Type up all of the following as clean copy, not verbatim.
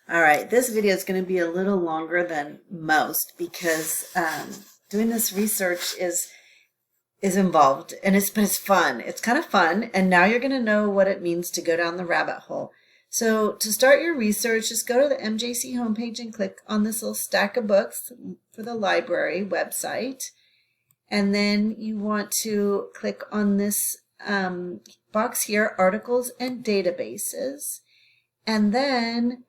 All right, this video is going to be a little longer than most because doing this research is involved, and it's fun. It's kind of fun, and now you're going to know what it means to go down the rabbit hole. So to start your research, just go to the MJC homepage and click on this little stack of books for the library website, and then you want to click on this box here, Articles and Databases, and then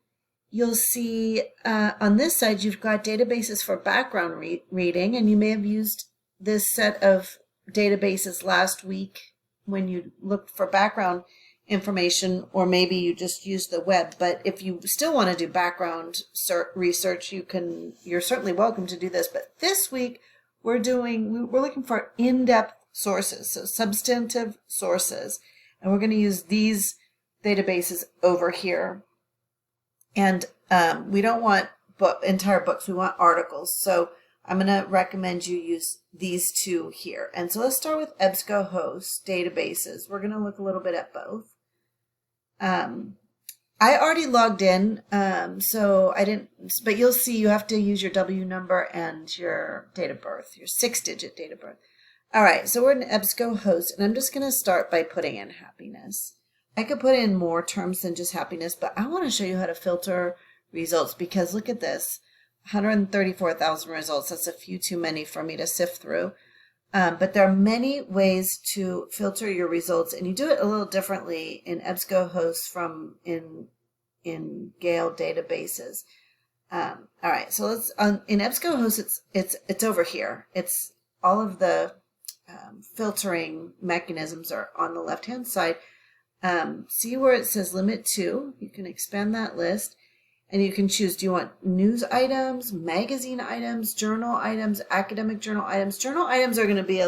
you'll see on this side you've got databases for background reading, and you may have used this set of databases last week when you looked for background information, or maybe you just used the web. But if you still want to do background research, you're certainly welcome to do this. But this week we're looking for in-depth sources, so substantive sources, and we're going to use these databases over here. And we don't want entire books, we want articles. So I'm going to recommend you use these two here. And so let's start with EBSCOhost databases. We're going to look a little bit at both. I already logged in, so I didn't, but you'll see you have to use your W number and your date of birth, your 6-digit date of birth. All right, so we're in EBSCOhost, and I'm just going to start by putting in happiness. I could put in more terms than just happiness, but I want to show you how to filter results, because look at this, 134,000 results. That's a few too many for me to sift through. But there are many ways to filter your results, and you do it a little differently in EBSCOhost from in Gale Databases. All right, so let's in EBSCOhost, it's over here. It's all of the filtering mechanisms are on the left-hand side. See where it says limit to, you can expand that list, and you can choose, do you want news items, magazine items, journal items, academic journal items? Journal items are going to be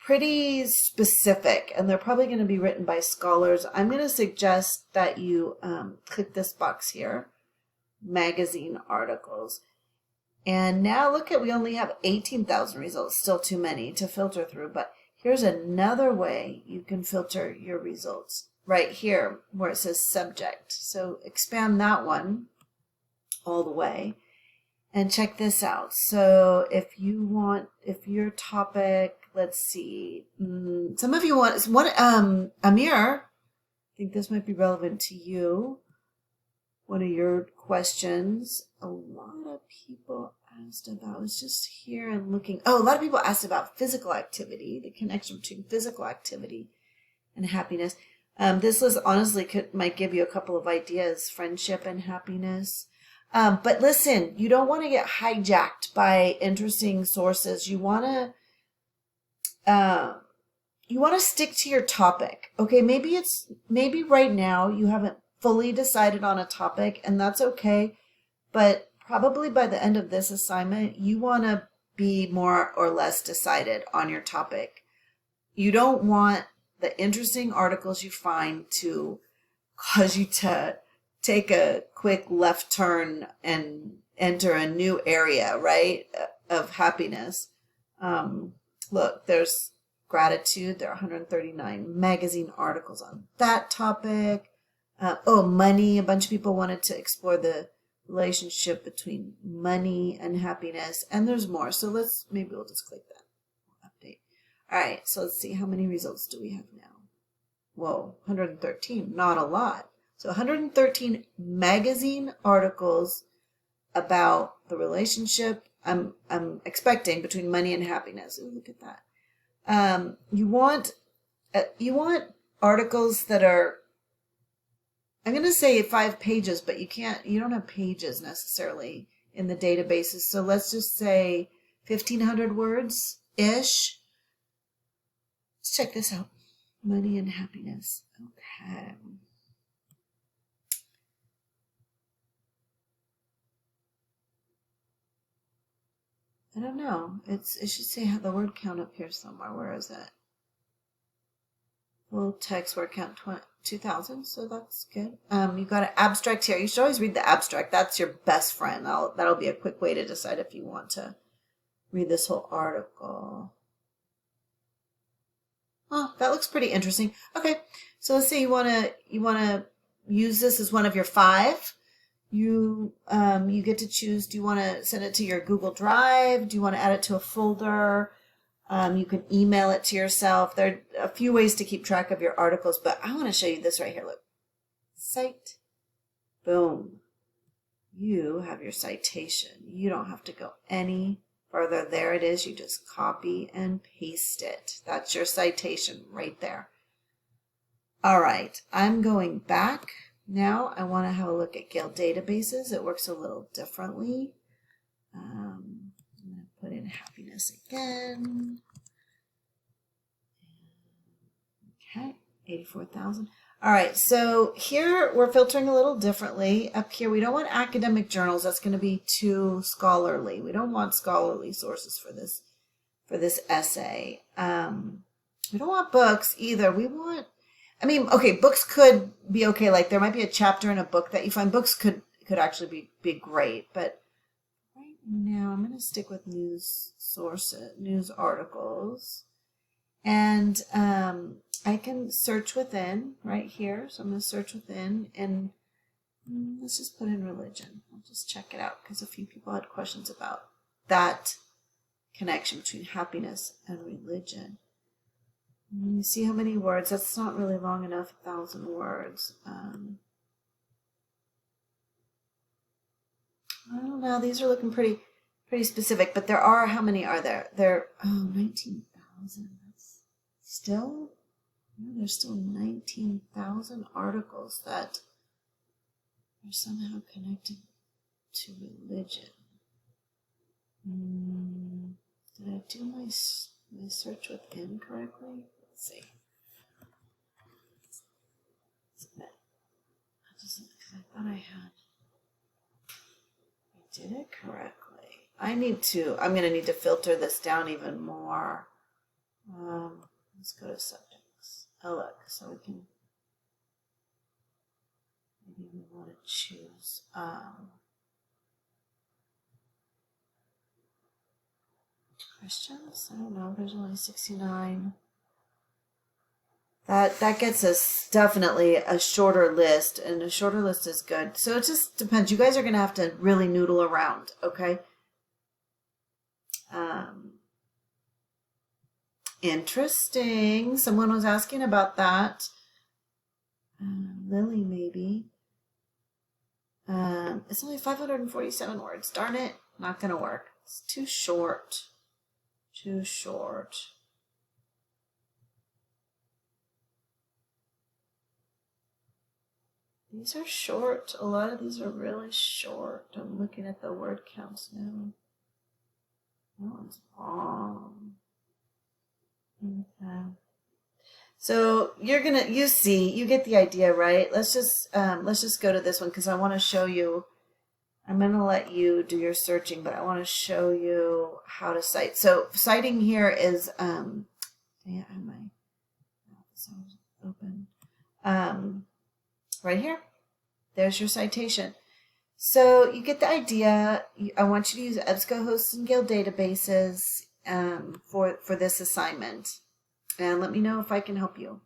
pretty specific, and they're probably going to be written by scholars. I'm going to suggest that you click this box here, magazine articles. And now look at, we only have 18,000 results, still too many to filter through, but here's another way you can filter your results right here where it says subject. So expand that one all the way and check this out. So if your topic, let's see, some of you want, Amir, I think this might be relevant to you. One of your questions, a lot of people asked about, I was just here and looking, a lot of people asked about physical activity, the connection between physical activity and happiness. This list honestly might give you a couple of ideas, friendship and happiness. But listen, you don't want to get hijacked by interesting sources. You want to stick to your topic. Okay, maybe right now you haven't fully decided on a topic, and that's okay, but probably by the end of this assignment, you want to be more or less decided on your topic. You don't want the interesting articles you find to cause you to take a quick left turn and enter a new area, right, of happiness. Look, there's gratitude. There are 139 magazine articles on that topic. Money. A bunch of people wanted to explore the relationship between money and happiness, and there's more. So maybe we'll just click that. Update. All right, so let's see, how many results do we have now? Whoa, 113, not a lot. So 113 magazine articles about the relationship I'm expecting between money and happiness. Ooh, look at that. You want articles that are, I'm going to say 5 pages, but you don't have pages necessarily in the databases. So let's just say 1,500 words-ish. Let's check this out. Money and happiness. Okay. I don't know. It should say the word count up here somewhere. Where is it? Full text word count 2,000, so that's good. You got an abstract here. You should always read the abstract. That's your best friend. That'll be a quick way to decide if you want to read this whole article. Oh, that looks pretty interesting. Okay, so let's say you wanna use this as one of your 5. You get to choose, do you want to send it to your Google Drive? Do you want to add it to a folder? You can email it to yourself. There are a few ways to keep track of your articles, but I want to show you this right here. Look, cite, boom. You have your citation. You don't have to go any further. There it is. You just copy and paste it. That's your citation right there. All right, I'm going back. Now I want to have a look at Gale Databases. It works a little differently. I'm going to put in happiness again. Okay, 84,000. All right, so here we're filtering a little differently. Up here, we don't want academic journals. That's going to be too scholarly. We don't want scholarly sources for this essay. We don't want books either. We want, I mean, okay, books could be okay. Like there might be a chapter in a book that you find. Books could actually be great, but right now I'm going to stick with news sources, news articles, and I can search within right here. So I'm going to search within, and let's just put in religion. I'll just check it out because a few people had questions about that connection between happiness and religion. You see how many words? That's not really long enough, 1,000 words. I don't know. These are looking pretty specific, but there are, how many are there? There, 19,000. That's still, there's still 19,000 articles that are somehow connected to religion. Did I do my search within correctly? Let's see. Submit. I thought I did it correctly. I'm going to need to filter this down even more. Let's go to subjects. Oh, look, so we can, maybe we want to choose, Christians? I don't know, there's only 69. That gets us definitely a shorter list, and a shorter list is good. So it just depends. You guys are going to have to really noodle around, okay? Interesting. Someone was asking about that. Lily, maybe. It's only 547 words. Darn it. Not going to work. It's too short. Too short. These are short. A lot of these are really short. I'm looking at the word counts now. That one's long. Okay. So you get the idea, right? Let's just go to this one because I want to show you. I'm going to let you do your searching, but I want to show you how to cite. So citing here is yeah, I have my open. Right here. There's your citation. So you get the idea. I want you to use EBSCOhost and Gale Databases for this assignment. And let me know if I can help you.